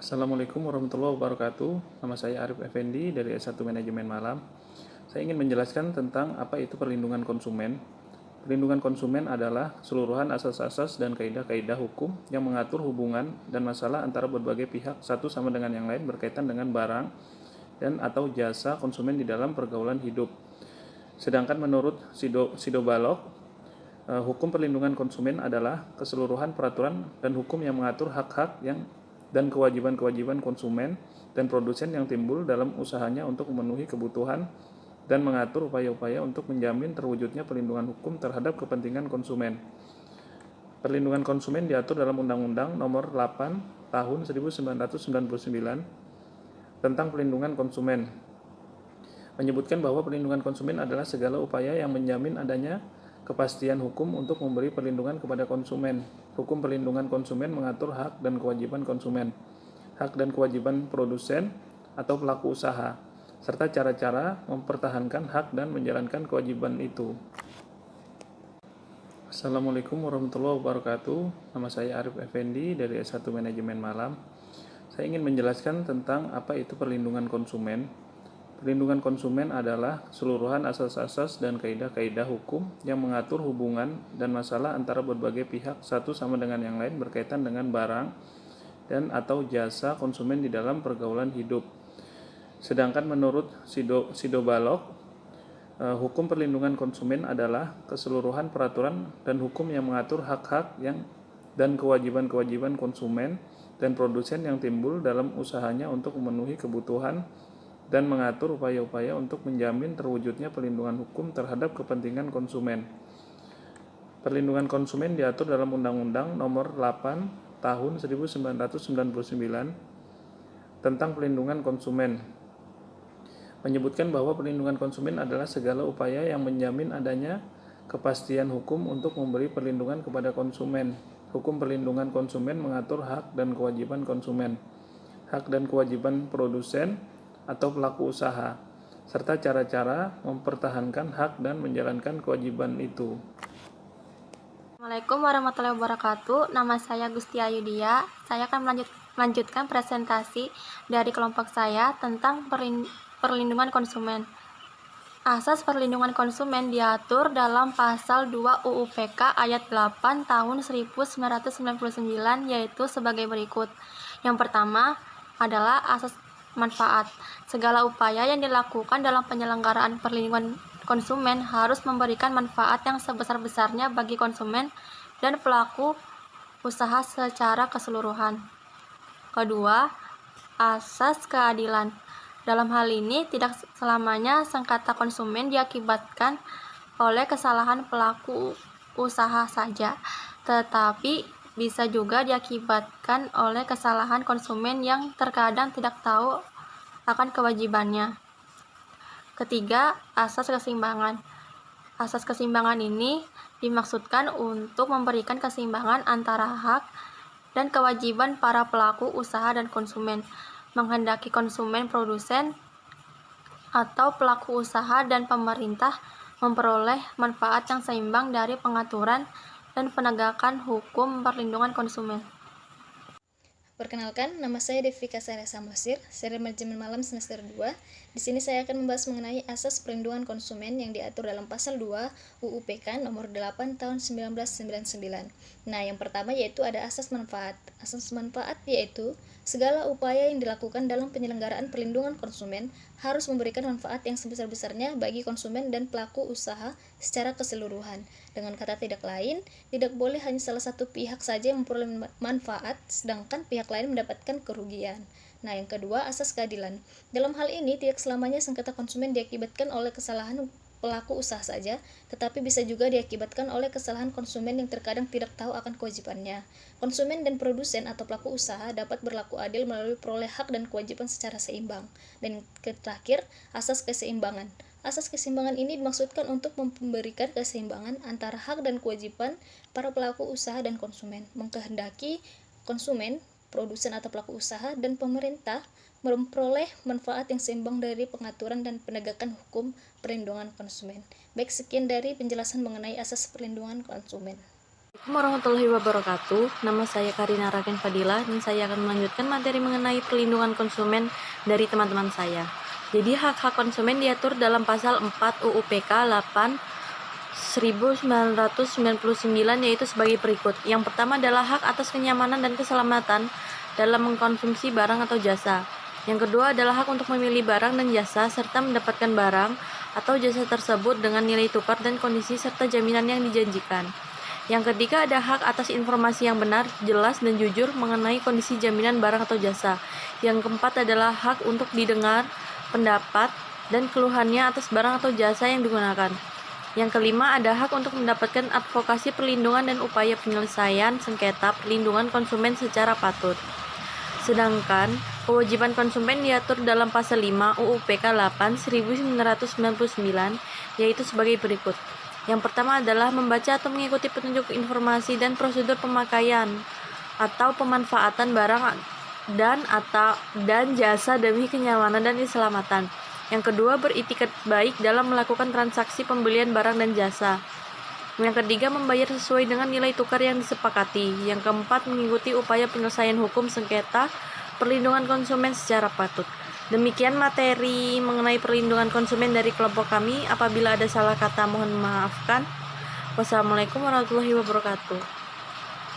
Assalamualaikum warahmatullahi wabarakatuh. Nama saya Arif Effendi dari S1 Manajemen Malam. Saya ingin menjelaskan tentang apa itu perlindungan konsumen. Perlindungan konsumen adalah keseluruhan asas-asas dan kaidah-kaidah hukum yang mengatur hubungan dan masalah antara berbagai pihak satu sama dengan yang lain berkaitan dengan barang dan atau jasa konsumen di dalam pergaulan hidup. Sedangkan menurut Sido Balog, hukum perlindungan konsumen adalah keseluruhan peraturan dan hukum yang mengatur hak-hak dan kewajiban-kewajiban konsumen dan produsen yang timbul dalam usahanya untuk memenuhi kebutuhan dan mengatur upaya-upaya untuk menjamin terwujudnya perlindungan hukum terhadap kepentingan konsumen. Perlindungan konsumen diatur dalam Undang-Undang Nomor 8 Tahun 1999 tentang Perlindungan Konsumen. Menyebutkan bahwa perlindungan konsumen adalah segala upaya yang menjamin adanya kepastian hukum untuk memberi perlindungan kepada konsumen. Hukum perlindungan konsumen mengatur hak dan kewajiban konsumen, hak dan kewajiban produsen atau pelaku usaha, serta cara-cara mempertahankan hak dan menjalankan kewajiban itu. Assalamualaikum warahmatullahi wabarakatuh. Nama saya Arif Effendi dari S1 Manajemen Malam. Saya ingin menjelaskan tentang apa itu perlindungan konsumen. Perlindungan konsumen adalah keseluruhan asas-asas dan kaidah-kaidah hukum yang mengatur hubungan dan masalah antara berbagai pihak satu sama dengan yang lain berkaitan dengan barang dan atau jasa konsumen di dalam pergaulan hidup. Sedangkan menurut Sido Balog, hukum perlindungan konsumen adalah keseluruhan peraturan dan hukum yang mengatur hak-hak dan kewajiban-kewajiban konsumen dan produsen yang timbul dalam usahanya untuk memenuhi kebutuhan dan mengatur upaya-upaya untuk menjamin terwujudnya perlindungan hukum terhadap kepentingan konsumen. Perlindungan konsumen diatur dalam Undang-Undang Nomor 8 Tahun 1999 tentang Perlindungan Konsumen. Menyebutkan bahwa perlindungan konsumen adalah segala upaya yang menjamin adanya kepastian hukum untuk memberi perlindungan kepada konsumen. Hukum perlindungan konsumen mengatur hak dan kewajiban konsumen, hak dan kewajiban produsen atau pelaku usaha, serta cara-cara mempertahankan hak dan menjalankan kewajiban itu. Assalamualaikum warahmatullahi wabarakatuh. Nama saya Gusti Ayudia. Saya akan melanjutkan presentasi dari kelompok saya tentang perlindungan konsumen. Asas perlindungan konsumen diatur dalam Pasal 2 UU PK ayat 8 tahun 1999, yaitu sebagai berikut. Yang pertama adalah asas manfaat. Segala upaya yang dilakukan dalam penyelenggaraan perlindungan konsumen harus memberikan manfaat yang sebesar-besarnya bagi konsumen dan pelaku usaha secara keseluruhan. Kedua, asas keadilan. Dalam hal ini, tidak selamanya sengketa konsumen diakibatkan oleh kesalahan pelaku usaha saja, tetapi bisa juga diakibatkan oleh kesalahan konsumen yang terkadang tidak tahu akan kewajibannya. Ketiga, asas keseimbangan. Asas keseimbangan ini dimaksudkan untuk memberikan keseimbangan antara hak dan kewajiban para pelaku usaha dan konsumen, menghendaki konsumen, produsen, atau pelaku usaha dan pemerintah memperoleh manfaat yang seimbang dari pengaturan dan penegakan hukum perlindungan konsumen. Perkenalkan, nama saya Devika Sarya Samosir, seri manajemen malam semester 2. Di sini saya akan membahas mengenai asas perlindungan konsumen yang diatur dalam Pasal 2 UU PK nomor 8 tahun 1999. Nah, yang pertama yaitu ada asas manfaat. Asas manfaat yaitu segala upaya yang dilakukan dalam penyelenggaraan perlindungan konsumen harus memberikan manfaat yang sebesar-besarnya bagi konsumen dan pelaku usaha secara keseluruhan. Dengan kata tidak lain, tidak boleh hanya salah satu pihak saja yang memperoleh manfaat, sedangkan pihak lain mendapatkan kerugian. Nah, yang kedua, asas keadilan. Dalam hal ini, tidak selamanya sengketa konsumen diakibatkan oleh kesalahan pelaku usaha saja, tetapi bisa juga diakibatkan oleh kesalahan konsumen yang terkadang tidak tahu akan kewajibannya. Konsumen dan produsen atau pelaku usaha dapat berlaku adil melalui peroleh hak dan kewajiban secara seimbang. Dan terakhir, asas keseimbangan. Asas keseimbangan ini dimaksudkan untuk memberikan keseimbangan antara hak dan kewajiban para pelaku usaha dan konsumen, mengkehendaki konsumen, produsen atau pelaku usaha, dan pemerintah memperoleh manfaat yang seimbang dari pengaturan dan penegakan hukum perlindungan konsumen. Baik, sekian dari penjelasan mengenai asas perlindungan konsumen. Warahmatullahi wabarakatuh. Nama saya Karina Raken Fadila dan saya akan melanjutkan materi mengenai perlindungan konsumen dari teman-teman saya. Jadi hak-hak konsumen diatur dalam pasal 4 UU PK 8 1999 yaitu sebagai berikut. Yang pertama adalah hak atas kenyamanan dan keselamatan dalam mengkonsumsi barang atau jasa. Yang kedua adalah hak untuk memilih barang dan jasa serta mendapatkan barang atau jasa tersebut dengan nilai tukar dan kondisi serta jaminan yang dijanjikan. Yang ketiga ada hak atas informasi yang benar, jelas, dan jujur mengenai kondisi jaminan barang atau jasa. Yang keempat adalah hak untuk didengar pendapat dan keluhannya atas barang atau jasa yang digunakan. Yang kelima ada hak untuk mendapatkan advokasi perlindungan dan upaya penyelesaian sengketa perlindungan konsumen secara patut. Sedangkan kewajiban konsumen diatur dalam pasal 5 UU PK 8 1999 yaitu sebagai berikut. Yang pertama adalah membaca atau mengikuti petunjuk informasi dan prosedur pemakaian atau pemanfaatan barang dan jasa demi kenyamanan dan keselamatan. Yang kedua, beritikat baik dalam melakukan transaksi pembelian barang dan jasa. Yang ketiga, membayar sesuai dengan nilai tukar yang disepakati. Yang keempat, mengikuti upaya penyelesaian hukum sengketa perlindungan konsumen secara patut. Demikian materi mengenai perlindungan konsumen dari kelompok kami. Apabila ada salah kata mohon maafkan. Wassalamualaikum warahmatullahi wabarakatuh.